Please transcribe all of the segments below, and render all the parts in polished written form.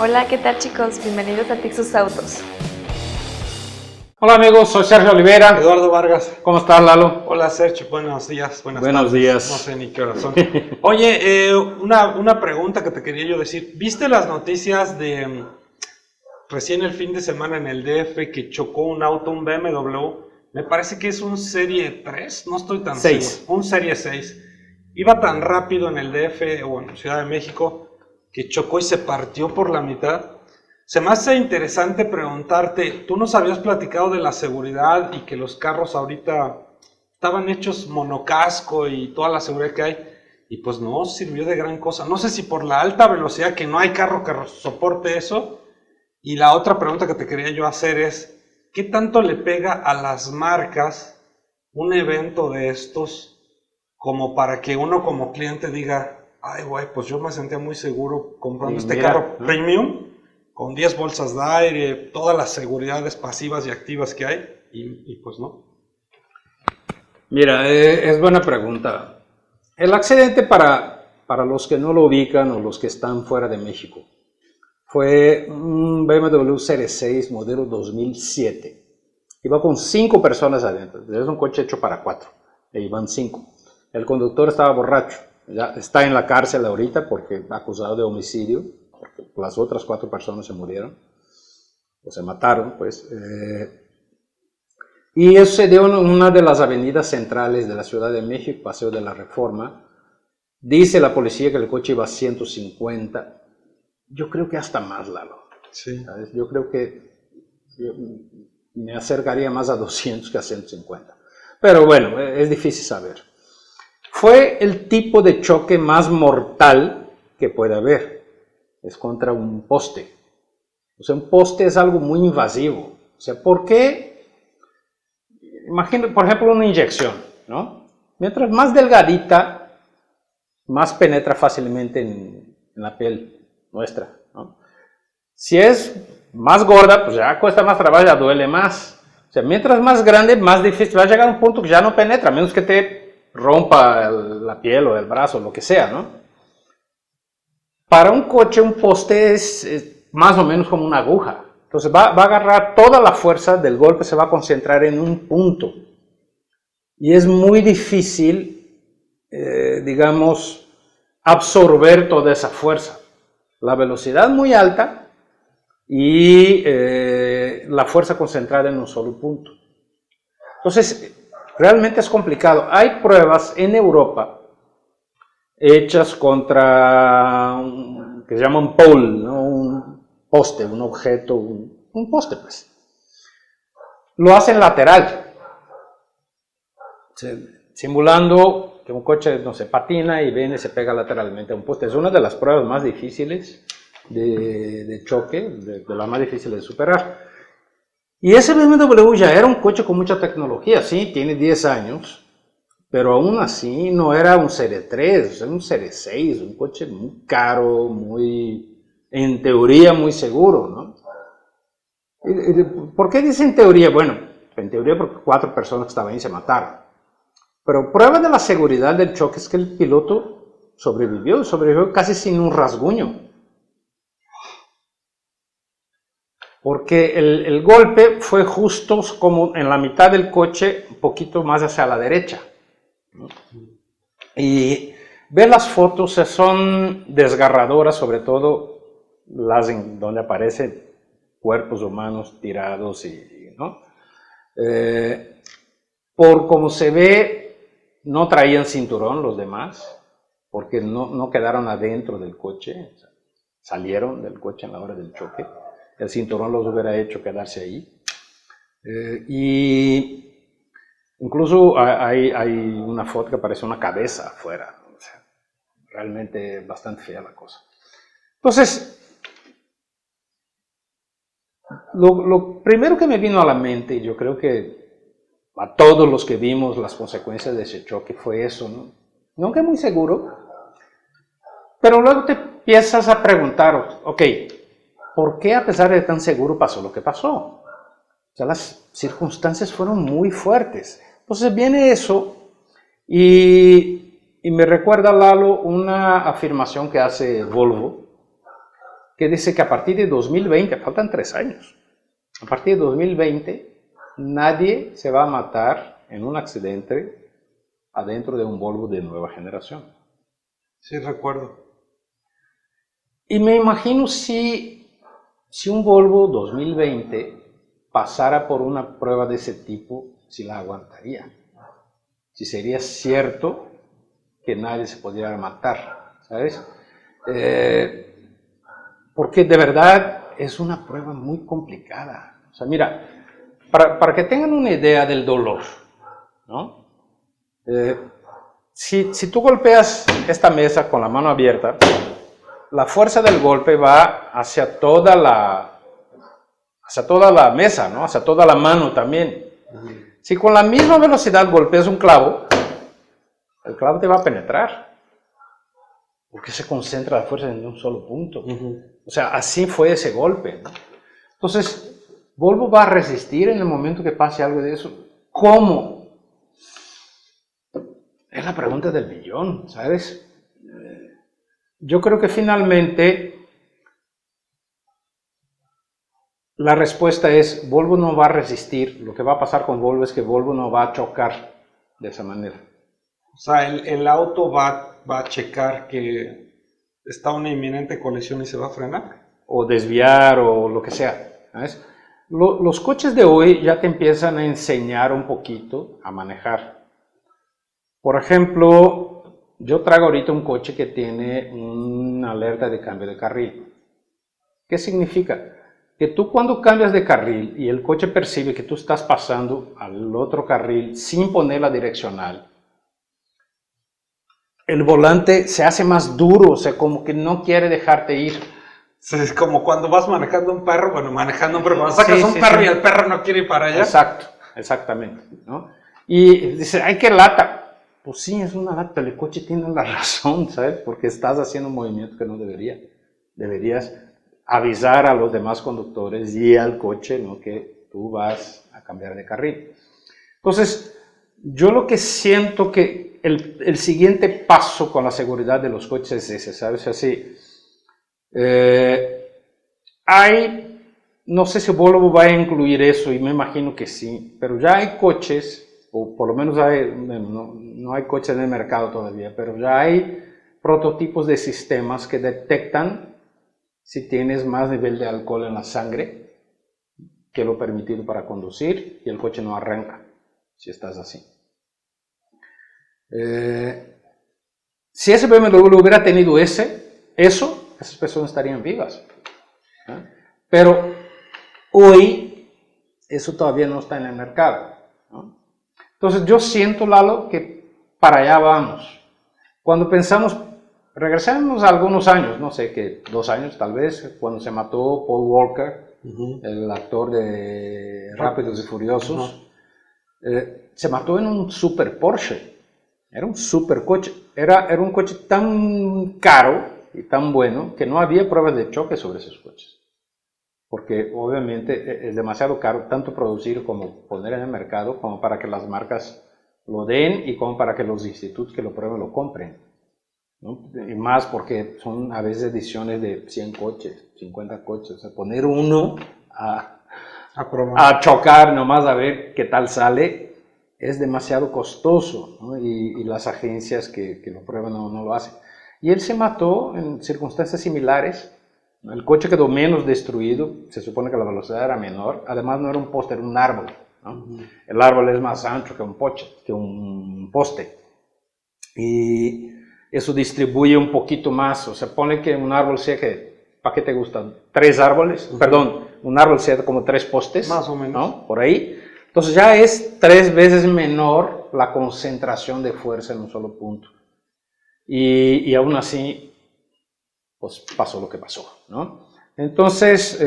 Hola, ¿qué tal chicos? Bienvenidos a Tixuz Autos. Hola amigos, soy Sergio Olivera. Eduardo Vargas. ¿Cómo estás, Lalo? Hola Sergio, buenos días, buenas Buenos tardes. días. No sé ni qué hora son. Oye, una pregunta que te quería yo decir. ¿Viste las noticias de recién el fin de semana en el DF que chocó un auto, un BMW? Me parece que es un Serie 3, no estoy tan 6. seguro. Un Serie 6. Iba tan rápido en el DF o en Ciudad de México que chocó y se partió por la mitad. Se me hace interesante preguntarte, tú nos habías platicado de la seguridad y que los carros ahorita estaban hechos monocasco y toda la seguridad que hay, y pues no sirvió de gran cosa. No sé si por la alta velocidad, que no hay carro que soporte eso. Y la otra pregunta que te quería yo hacer es, ¿qué tanto le pega a las marcas un evento de estos como para que uno como cliente diga, ay güey, pues yo me sentía muy seguro comprando este carro premium, con 10 bolsas de aire, todas las seguridades pasivas y activas que hay, y pues no? Mira, es buena pregunta. El accidente, para los que no lo ubican o los que están fuera de México, fue un BMW Serie 6 modelo 2007. Iba con 5 personas adentro. Es un coche hecho para 4, e iban 5. El conductor estaba borracho. Ya está en la cárcel ahorita porque acusado de homicidio, porque las otras 4 personas se murieron, o se mataron, pues. Y eso se dio en una de las avenidas centrales de la Ciudad de México, Paseo de la Reforma. Dice la policía que el coche iba a 150. Yo creo que hasta más, Lalo. Sí. ¿Sabes? Yo creo que me acercaría más a 200 que a 150. Pero bueno, es difícil saber. Fue el tipo de choque más mortal que puede haber. Es contra un poste. O sea, un poste es algo muy invasivo. O sea, ¿por qué? Imagina, por ejemplo, una inyección, ¿no? Mientras más delgadita, más penetra fácilmente en la piel nuestra, ¿no? Si es más gorda, pues ya cuesta más trabajo, ya duele más. O sea, mientras más grande, más difícil. Va a llegar a un punto que ya no penetra, a menos que te rompa la piel o el brazo, lo que sea, ¿no? Para un coche, un poste es más o menos como una aguja. Entonces va a agarrar toda la fuerza del golpe, se va a concentrar en un punto. Y es muy difícil, digamos, absorber toda esa fuerza. La velocidad muy alta y la fuerza concentrada en un solo punto. Entonces, realmente es complicado. Hay pruebas en Europa hechas contra que se llama un pole, ¿no? Un poste, un objeto, un poste, pues. Lo hacen lateral, simulando que un coche, no sé, patina y viene y se pega lateralmente a un poste. Es una de las pruebas más difíciles de choque, de las más difíciles de superar. Y ese BMW ya era un coche con mucha tecnología, sí, tiene 10 años, pero aún así no era un Serie 3, era un Serie 6, un coche muy caro, muy, en teoría, muy seguro, ¿no? ¿Por qué dice en teoría? Bueno, en teoría porque 4 personas que estaban ahí se mataron. Pero prueba de la seguridad del choque es que el piloto sobrevivió casi sin un rasguño. Porque el golpe fue justo como en la mitad del coche, un poquito más hacia la derecha. Y ver las fotos son desgarradoras, sobre todo las en donde aparecen cuerpos humanos tirados, ¿no? Por como se ve, no traían cinturón los demás, porque no quedaron adentro del coche, o sea, salieron del coche en la hora del choque. El cinturón los hubiera hecho quedarse ahí. Y incluso hay una foto que aparece una cabeza afuera. O sea, realmente bastante fea la cosa. Entonces, lo primero que me vino a la mente, y yo creo que a todos los que vimos las consecuencias de ese choque, fue eso, ¿no? Nunca muy seguro, pero luego te empiezas a preguntar, ok, ¿por qué a pesar de tan seguro pasó lo que pasó? O sea, las circunstancias fueron muy fuertes. Entonces viene eso y me recuerda, Lalo, una afirmación que hace Volvo, que dice que a partir de 2020, faltan 3 años, a partir de 2020 nadie se va a matar en un accidente adentro de un Volvo de nueva generación. Sí, recuerdo. Y me imagino si un Volvo 2020 pasara por una prueba de ese tipo, si la aguantaría. Si sería cierto que nadie se pudiera matar, ¿sabes? Porque de verdad es una prueba muy complicada. O sea, mira, para que tengan una idea del dolor, ¿no? Si tú golpeas esta mesa con la mano abierta, la fuerza del golpe va hacia toda la mesa, ¿no? Hacia toda la mano también. Si con la misma velocidad golpeas un clavo, el clavo te va a penetrar, porque se concentra la fuerza en un solo punto. O sea, así fue ese golpe, ¿no? Entonces, Volvo va a resistir en el momento que pase algo de eso. ¿Cómo? Es la pregunta del millón, ¿sabes? Yo creo que finalmente la respuesta es, Volvo no va a resistir. Lo que va a pasar con Volvo es que Volvo no va a chocar de esa manera. O sea, el auto va a checar que está una inminente colisión y se va a frenar. O desviar o lo que sea, ¿sabes? Los coches de hoy ya te empiezan a enseñar un poquito a manejar. Por ejemplo, yo traigo ahorita un coche que tiene una alerta de cambio de carril. ¿Qué significa? Que tú cuando cambias de carril y el coche percibe que tú estás pasando al otro carril sin poner la direccional, el volante se hace más duro, o sea, como que no quiere dejarte ir. Sí, es como cuando vas manejando un perro, pero cuando sacas un perro y el perro no quiere ir para allá. Exacto, exactamente, ¿no? Y dice, ¡ay, qué lata! Pues sí, es una lata, el coche tiene la razón, ¿sabes? Porque estás haciendo un movimiento que no debería. Deberías avisar a los demás conductores y al coche, ¿no? Que tú vas a cambiar de carril. Entonces, yo lo que siento que el siguiente paso con la seguridad de los coches es ese, ¿sabes? Así, no sé si Volvo va a incluir eso, y me imagino que sí, pero ya hay coches, o por lo menos no hay coches en el mercado todavía, pero ya hay prototipos de sistemas que detectan si tienes más nivel de alcohol en la sangre que lo permitido para conducir, y el coche no arranca si estás así. Si ese BMW hubiera tenido eso, esas personas estarían vivas. Pero hoy eso todavía no está en el mercado, ¿no? Entonces yo siento, Lalo, que para allá vamos. Cuando pensamos, regresemos a algunos años, no sé, que 2 años tal vez, cuando se mató Paul Walker, el actor de Rápidos y Furiosos, se mató en un super Porsche. Era un super coche, era un coche tan caro y tan bueno que no había pruebas de choque sobre esos coches. Porque obviamente es demasiado caro tanto producir como poner en el mercado, como para que las marcas lo den y como para que los institutos que lo prueben lo compren, ¿no? Y más porque son a veces ediciones de 100 coches, 50 coches, o sea, poner uno a chocar nomás a ver qué tal sale es demasiado costoso, ¿no? Y las agencias que lo prueban no lo hacen. Y él se mató en circunstancias similares. El coche quedó menos destruido, se supone que la velocidad era menor, además no era un poste, era un árbol, ¿no? El árbol es más ancho que un poste, y eso distribuye un poquito más, o sea, pone que un árbol sea que, ¿para qué te gustan? 3 árboles, perdón, un árbol sea como 3 postes, más o menos, ¿no? Por ahí. Entonces ya es 3 veces menor la concentración de fuerza en un solo punto. Y aún así, pues pasó lo que pasó, ¿no? Entonces,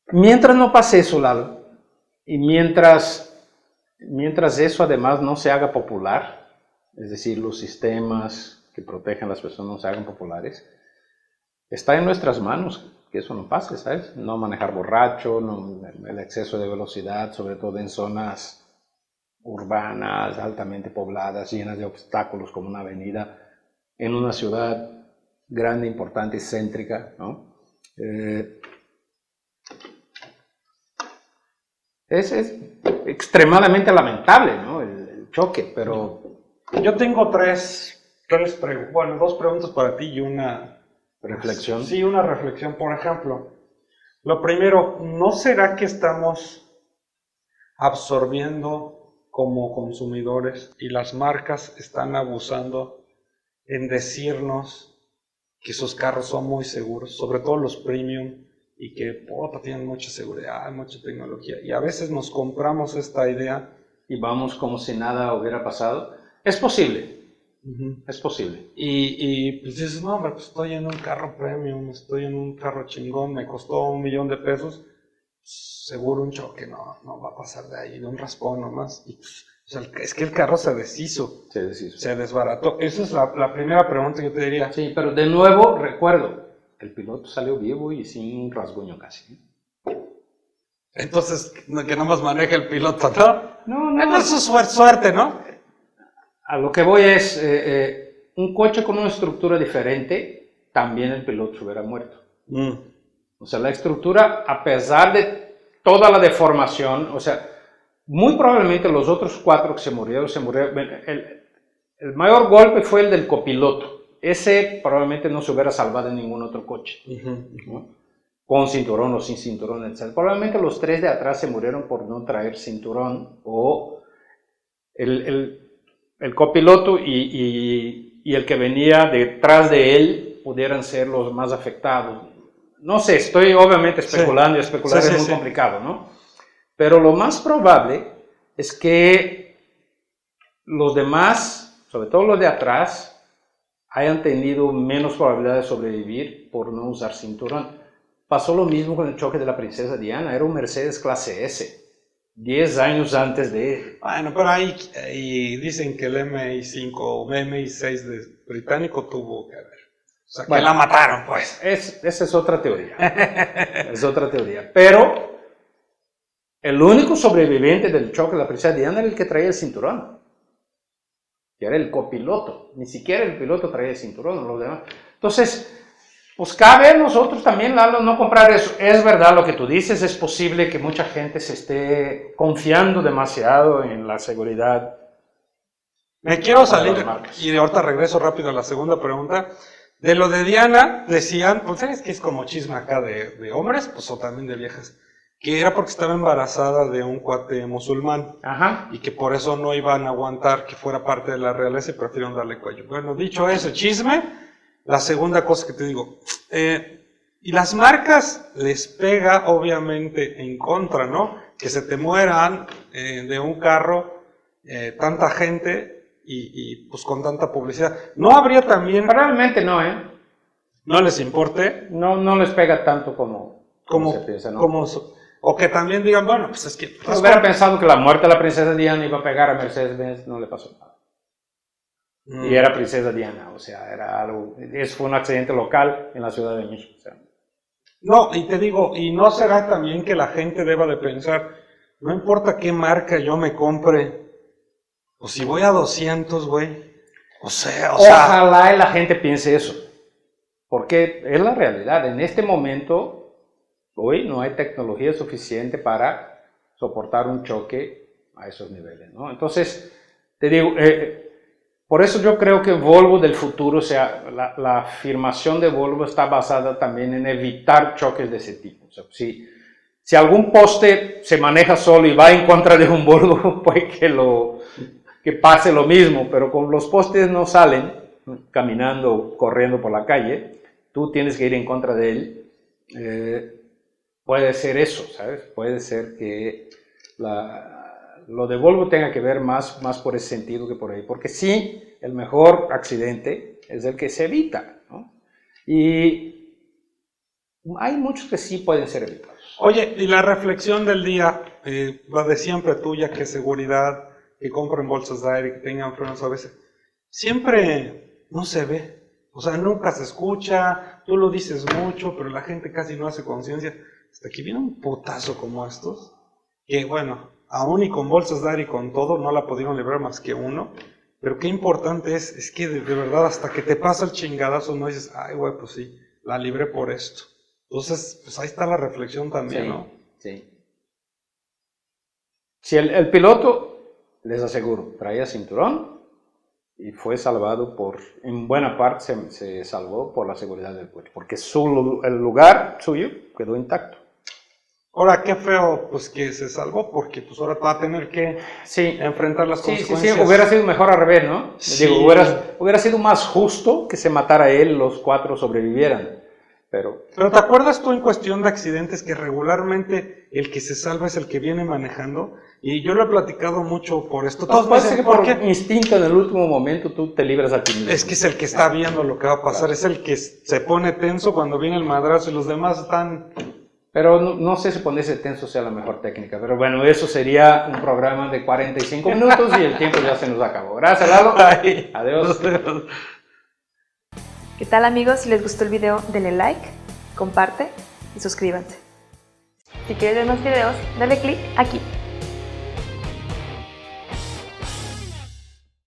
mientras no pase eso, Lalo, y mientras eso además no se haga popular, es decir, los sistemas que protegen a las personas no se hagan populares, está en nuestras manos que eso no pase, ¿sabes? No manejar borracho, el exceso de velocidad, sobre todo en zonas urbanas, altamente pobladas, llenas de obstáculos como una avenida en una ciudad grande, importante, céntrica, ¿no? Es extremadamente lamentable, ¿no? El choque, pero... Yo tengo dos preguntas para ti y una... ¿Reflexión? Sí, una reflexión. Por ejemplo, lo primero, ¿no será que estamos absorbiendo como consumidores y las marcas están abusando en decirnos que sus carros son muy seguros, sobre todo los premium, y que tienen mucha seguridad, mucha tecnología, y a veces nos compramos esta idea y vamos como si nada hubiera pasado? Es posible. Es posible. Y pues dices, no, hombre, pues estoy en un carro premium, estoy en un carro chingón, me costó $1,000,000, seguro un choque no va a pasar de ahí, de un raspón nomás. Y pues, o sea, es que el carro se deshizo, se desbarató. Esa es la primera pregunta que yo te diría. Sí, pero de nuevo recuerdo, el piloto salió vivo y sin un rasguño casi. Entonces, que no más maneja el piloto, ¿no? No. Es su suerte, ¿no? A lo que voy es, un coche con una estructura diferente, también el piloto se hubiera muerto. O sea, la estructura, a pesar de toda la deformación, o sea, muy probablemente los otros 4 que se murieron. El mayor golpe fue el del copiloto. Ese probablemente no se hubiera salvado en ningún otro coche, ¿no? Con cinturón o sin cinturón, etc. Probablemente los 3 de atrás se murieron por no traer cinturón, o el copiloto y el que venía detrás de él pudieran ser los más afectados. No sé, estoy obviamente especulando, y especular es muy complicado, ¿no? Pero lo más probable es que los demás, sobre todo los de atrás, hayan tenido menos probabilidad de sobrevivir por no usar cinturón. Pasó lo mismo con el choque de la princesa Diana, era un Mercedes clase S. 10 años antes de... Bueno, pero ahí dicen que el MI5 o MI6 de británico tuvo que ver. O sea, que la mataron, pues. Esa es otra teoría. Es otra teoría. Pero el único sobreviviente del choque de la princesa Diana era el que traía el cinturón, que era el copiloto. Ni siquiera el piloto traía el cinturón, los demás. Entonces, pues cabe a nosotros también, Lalo, no comprar eso. Es verdad lo que tú dices, es posible que mucha gente se esté confiando demasiado en la seguridad. Me quiero salir, y ahorita regreso rápido a la segunda pregunta. De lo de Diana, decían, pues sabes que es como chisme acá de hombres, pues o también de viejas, que era porque estaba embarazada de un cuate musulmán. Ajá. Y que por eso no iban a aguantar que fuera parte de la realeza y prefirieron darle cuello. Bueno, dicho ese chisme, la segunda cosa que te digo, y las marcas les pega obviamente en contra, ¿no? Que se te mueran de un carro tanta gente y pues con tanta publicidad. ¿No habría también... Realmente no, ¿eh? ¿No les importe? No les pega tanto como se piensa, ¿no? O que también digan, bueno, pues es que... Si hubiera pensado que la muerte de la princesa Diana iba a pegar a Mercedes-Benz, no le pasó nada. Y era princesa Diana, o sea, era algo... Eso fue un accidente local en la Ciudad de México, o sea. No, y te digo, ¿y no será también que la gente deba de pensar, no importa qué marca yo me compre, o si voy a 200, güey, Ojalá la gente piense eso, porque es la realidad. En este momento, hoy no hay tecnología suficiente para soportar un choque a esos niveles, ¿no? Entonces, te digo, por eso yo creo que Volvo del futuro, o sea, la afirmación de Volvo está basada también en evitar choques de ese tipo. O sea, si algún poste se maneja solo y va en contra de un Volvo, puede que pase lo mismo, pero con los postes no salen caminando, corriendo por la calle, tú tienes que ir en contra de él. Puede ser eso, ¿sabes? Puede ser que lo de Volvo tenga que ver más por ese sentido que por ahí, porque sí, el mejor accidente es el que se evita, ¿no? Y hay muchos que sí pueden ser evitados. Oye, y la reflexión del día, la de siempre tuya, que seguridad, que compren bolsas de aire, que tengan frenos a veces, siempre no se ve, o sea, nunca se escucha, tú lo dices mucho, pero la gente casi no hace conciencia, hasta que viene un potazo como estos, que bueno, aún y con bolsas de aire y con todo, no la pudieron librar más que uno, Pero qué importante es que de verdad hasta que te pasa el chingadazo no dices, ay güey, pues sí, la libré por esto. Entonces, pues ahí está la reflexión también, Sí, ¿no? sí. Si el piloto, les aseguro, traía cinturón y fue salvado en buena parte se salvó por la seguridad del coche, porque el lugar suyo quedó intacto. Ahora, qué feo, pues que se salvó, porque pues ahora va a tener que enfrentar las consecuencias. Sí, hubiera sido mejor al revés, ¿no? Sí. Digo, hubiera sido más justo que se matara él, los 4 sobrevivieran. Pero ¿te acuerdas tú en cuestión de accidentes que regularmente el que se salva es el que viene manejando? Y yo lo he platicado mucho por esto. Todos parece que por qué? instinto en el último momento tú te libras a ti mismo. Es que es el que está viendo lo que va a pasar, es el que se pone tenso cuando viene el madrazo y los demás están... Pero no sé si ponerse tenso sea la mejor técnica. Pero bueno, eso sería un programa de 45 minutos y el tiempo ya se nos acabó. Gracias, Lalo. Ay, Adiós. ¿Qué tal, amigos? Si les gustó el video, denle like, comparte y suscríbanse. Si quieres ver más videos, dale click aquí.